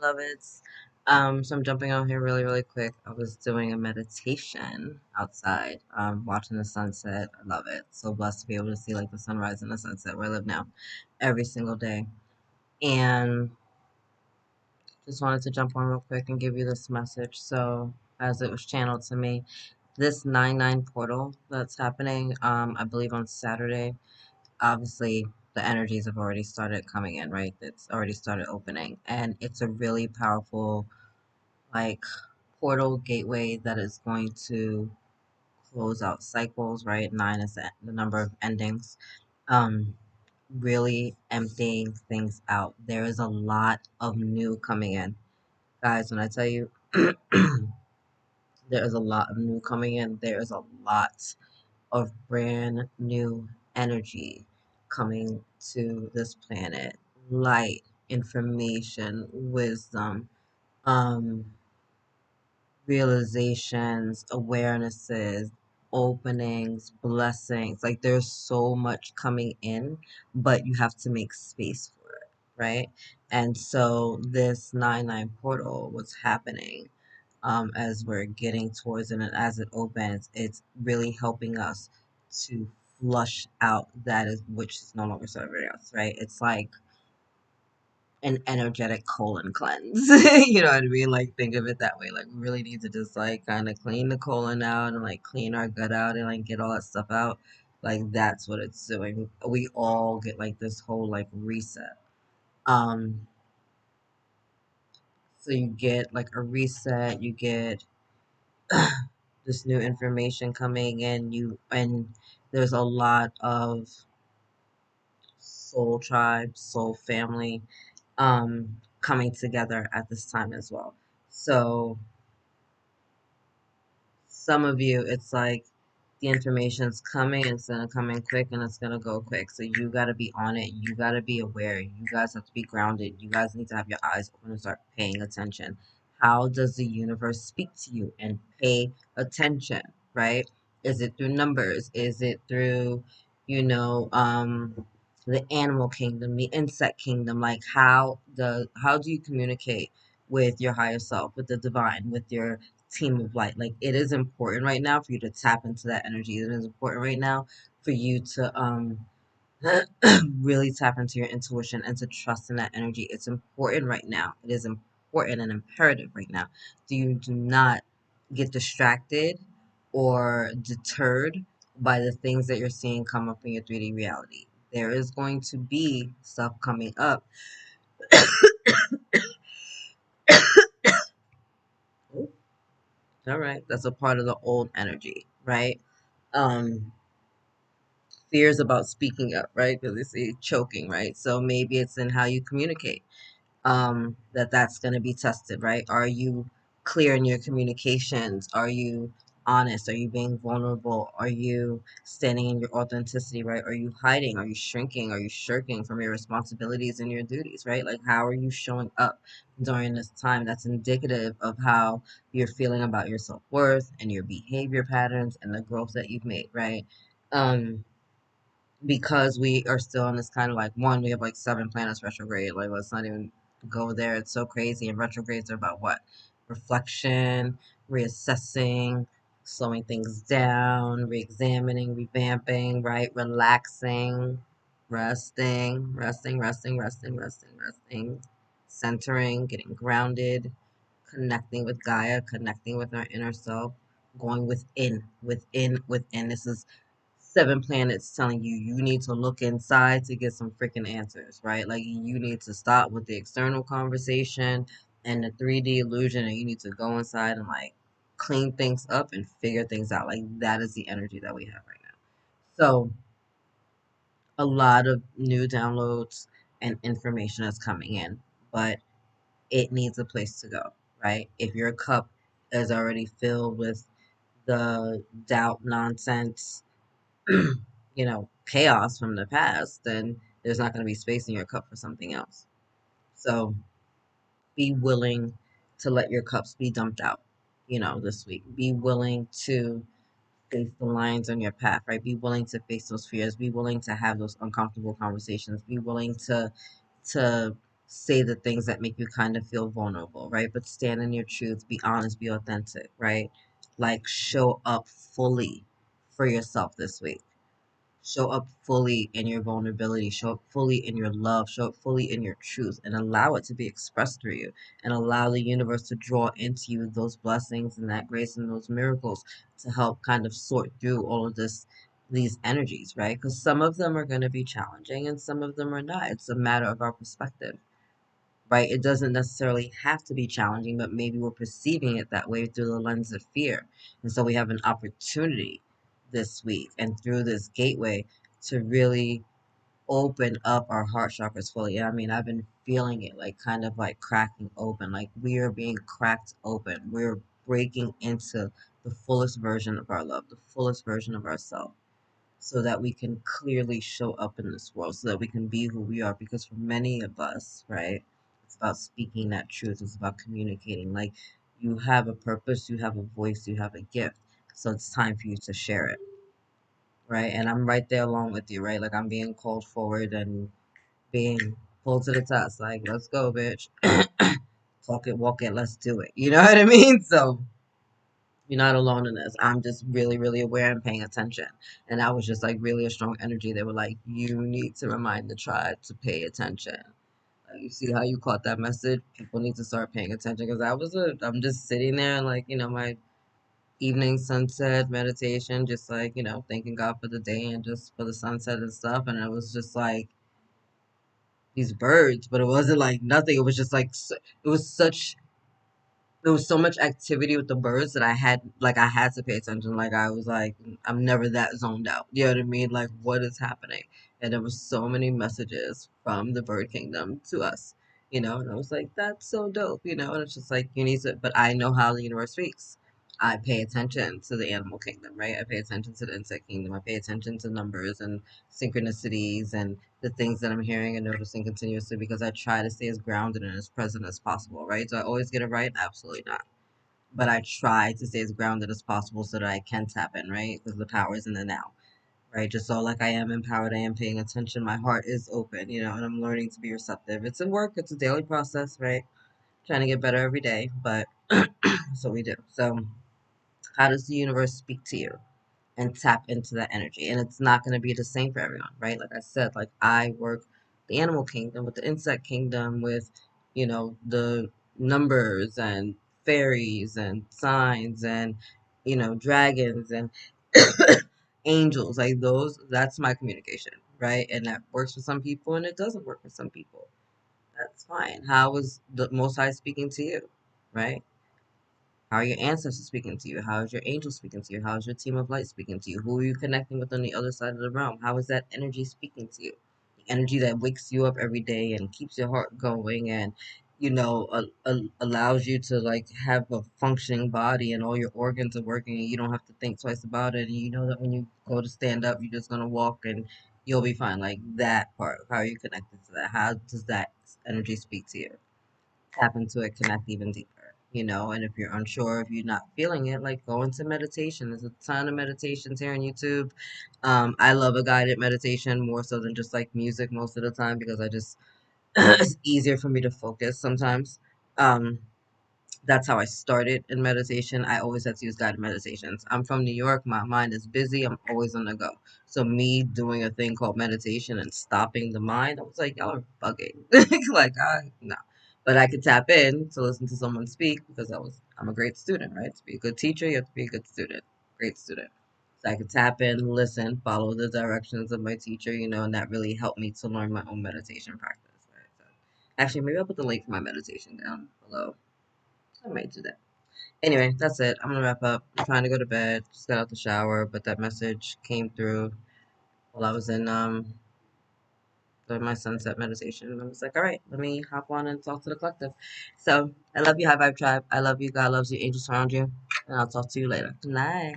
beloveds. So I'm jumping on here really quick. I was doing a meditation outside, watching the sunset. I love it. So blessed to be able to see like the sunrise and the sunset where I live now every single day. And just wanted to jump on real quick and give you this message. So as it was channeled to me, this 9-9 portal that's happening, I believe on Saturday, obviously the energies have already started coming in, right? It's already started opening, and it's a really powerful like portal gateway that is going to close out cycles, right? Nine is the number of endings. Um, really emptying things out. There is a lot of new coming in, guys. When I tell you, there is a lot of new coming in. There is a lot of brand new energy coming to this planet. Light, information, wisdom, um, realizations, awarenesses, openings, blessings. Like there's so much coming in, but you have to make space for it, right? And so this 9-9 portal, what's happening as we're getting towards it and as it opens, it's really helping us to flush out that is which is no longer serving us, right? It's like an energetic colon cleanse. You know what I mean? Like think of it that way. Like we really need to just like kind of clean the colon out and like clean our gut out and like get all that stuff out. Like that's what it's doing. We all get like this whole like reset. Um so you get like a reset, you get this new information coming in, you and there's a lot of soul tribe, soul family coming together at this time as well. So some of you, it's like the information's coming, it's gonna come in quick and it's gonna go quick. So you gotta be on it, you gotta be aware, you guys have to be grounded, you guys need to have your eyes open and start paying attention. How does the universe speak to you? And pay attention, right? Is it through numbers? Is it through, you know, the animal kingdom, the insect kingdom? Like how do you communicate with your higher self, with the divine, with your team of light? Like it is important right now for you to tap into that energy. It is important right now for you to really tap into your intuition and to trust in that energy. It's important right now. It is important and imperative right now. You do not get distracted or deterred by the things that you're seeing come up in your 3D reality. There is going to be stuff coming up. All right, that's a part of the old energy, right? Um, Fears about speaking up, right? Because they say choking, right? So maybe it's in how you communicate. That's going to be tested, right? Are you clear in your communications? Are you honest? Are you being vulnerable? Are you standing in your authenticity, right? Are you hiding? Are you shrinking? Are you shirking from your responsibilities and your duties, right? Like, how are you showing up during this time? That's indicative of how you're feeling about your self-worth and your behavior patterns and the growth that you've made, right? Um, because we are still in this kind of like one, we have like 7 planets retrograde. Like, let's not even go there. It's so crazy. And retrogrades are about what? Reflection, reassessing, slowing things down, re-examining, revamping, right? Relaxing, resting, centering, getting grounded, connecting with Gaia, connecting with our inner self, going within. This is 7 planets telling you you need to look inside to get some freaking answers, right? Like you need to stop with the external conversation and the 3D illusion, and you need to go inside and like clean things up and figure things out. Like that is the energy that we have right now. So a lot of new downloads and information is coming in, but it needs a place to go, right? If your cup is already filled with the doubt nonsense, chaos from the past, then there's not going to be space in your cup for something else. So be willing to let your cups be dumped out, this week. Be willing to face the lions on your path, right? Be willing to face those fears. Be willing to have those uncomfortable conversations. Be willing to say the things that make you kind of feel vulnerable, right? But stand in your truth, be honest, be authentic, right? Like show up fully for yourself this week. Show up fully in your vulnerability, show up fully in your love, show up fully in your truth, and allow it to be expressed through you, and allow the universe to draw into you those blessings and that grace and those miracles to help kind of sort through all of these energies, right? Because some of them are going to be challenging and some of them are not. It's a matter of our perspective, right? It doesn't necessarily have to be challenging, but maybe we're perceiving it that way through the lens of fear. And so we have an opportunity this week and through this gateway to really open up our heart chakras fully. I mean, I've been feeling it like kind of like cracking open, like we are being cracked open. We're breaking into the fullest version of our love, the fullest version of ourselves, so that we can clearly show up in this world, so that we can be who we are. Because for many of us, right, it's about speaking that truth, it's about communicating. Like, you have a purpose, you have a voice, you have a gift. So it's time for you to share it, right? And I'm right there along with you, right? Like, I'm being called forward and being pulled to the task. Like, let's go, bitch. Talk it, walk it, let's do it. You know what I mean? So you're not alone in this. I'm just really, really aware and paying attention. And that was just like really a strong energy. They were like, you need to remind the tribe to pay attention. Like, you see how you caught that message? People need to start paying attention, because I'm just sitting there and like, my evening sunset meditation, just like, thanking God for the day and just for the sunset and stuff. And it was just like these birds, but it wasn't like nothing. It was just like, it was such there was so much activity with the birds that I had to pay attention. Like, I was like, I'm never that zoned out. You know what I mean? Like, what is happening? And there was so many messages from the bird kingdom to us, and I was like, that's so dope, and it's just like, you need to, but I know how the universe speaks. I pay attention to the animal kingdom, right? I pay attention to the insect kingdom. I pay attention to numbers and synchronicities and the things that I'm hearing and noticing continuously, because I try to stay as grounded and as present as possible, right? Do I always get it right? Absolutely not. But I try to stay as grounded as possible so that I can tap in, right? Because the power is in the now, right? Just so like I am empowered, I am paying attention, my heart is open, and I'm learning to be receptive. It's a work, it's a daily process, right? Trying to get better every day, but that's what we do. So, how does the universe speak to you? And tap into that energy. And it's not going to be the same for everyone, right? Like I said, like I work the animal kingdom with the insect kingdom with, the numbers and fairies and signs and, dragons and angels. Like that's my communication, right? And that works for some people and it doesn't work for some people. That's fine. How is the Most High speaking to you, right? How are your ancestors speaking to you? How is your angel speaking to you? How is your team of light speaking to you? Who are you connecting with on the other side of the realm? How is that energy speaking to you? The energy that wakes you up every day and keeps your heart going and, allows you to like have a functioning body and all your organs are working and you don't have to think twice about it. And you know that when you go to stand up, you're just going to walk and you'll be fine. Like that part. How are you connected to that? How does that energy speak to you? Tap into it, connect even deeper, and if you're unsure, if you're not feeling it, like go into meditation. There's a ton of meditations here on YouTube. I love a guided meditation more so than just like music most of the time, because I just it's easier for me to focus sometimes. um that's how I started in meditation. I always had to use guided meditations. I'm from New York. My mind is busy. I'm always on the go. So me doing a thing called meditation and stopping the mind, I was like, y'all are bugging. Like, no. But I could tap in to listen to someone speak, because I'm a great student, right? To be a good teacher, you have to be a good student. Great student. So I could tap in, listen, follow the directions of my teacher, and that really helped me to learn my own meditation practice. Right? So, actually, maybe I'll put the link for my meditation down below. I might do that. Anyway, that's it. I'm gonna wrap up. I'm trying to go to bed. Just got out the shower, but that message came through while I was in doing my sunset meditation. And I was like, all right, let me hop on and talk to the collective. So I love you, High Vibe Tribe. I love you. God loves you. Angels surround you. And I'll talk to you later. Good night.